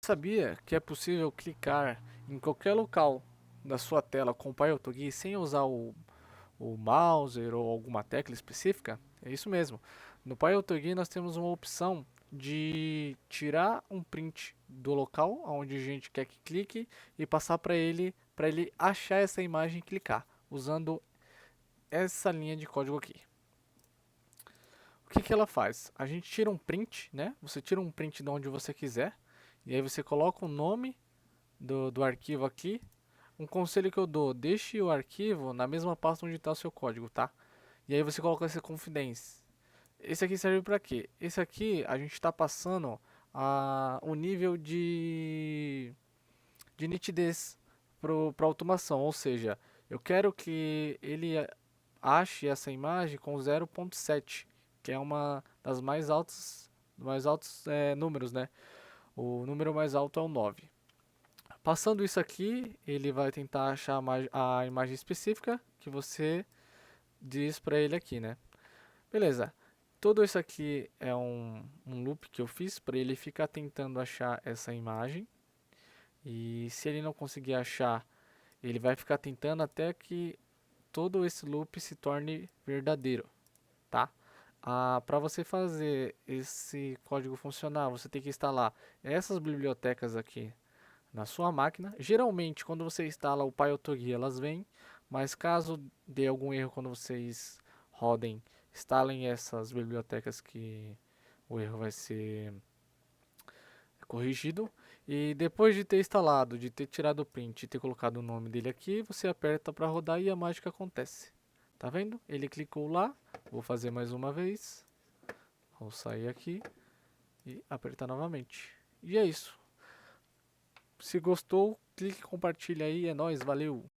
sabia que é possível clicar em qualquer local da sua tela com o PyAutoGui sem usar o mouse ou alguma tecla específica? É isso mesmo. No PyAutoGui nós temos uma opção de tirar um print do local onde a gente quer que clique e passar para ele achar essa imagem e clicar, usando essa linha de código aqui. O que ela faz? A gente tira um print, né? Você tira um print de onde você quiser e aí você coloca o nome do arquivo aqui. Um conselho que eu dou, deixe o arquivo na mesma pasta onde está o seu código, tá? E aí você coloca esse confidence. Esse aqui serve para quê? Esse aqui a gente está passando o nível de nitidez para automação, ou seja, eu quero que ele ache essa imagem com 0.7, que é uma das mais altos números, né? O número mais alto é o 9. Passando isso aqui, ele vai tentar achar a imagem específica que você diz para ele aqui, né? Beleza. Tudo isso aqui é um loop que eu fiz para ele ficar tentando achar essa imagem. E se ele não conseguir achar, ele vai ficar tentando até que todo esse loop se torne verdadeiro, tá? Para você fazer esse código funcionar, você tem que instalar essas bibliotecas aqui na sua máquina. Geralmente, quando você instala o PyAutoGui, elas vêm, mas caso dê algum erro quando vocês rodem, instalem essas bibliotecas que o erro vai ser corrigido. E depois de ter instalado, de ter tirado o print e ter colocado o nome dele aqui, você aperta para rodar e a mágica acontece. Tá vendo? Ele clicou lá. Vou fazer mais uma vez. Vou sair aqui e apertar novamente. E é isso. Se gostou, clique e compartilha aí. É nóis, valeu!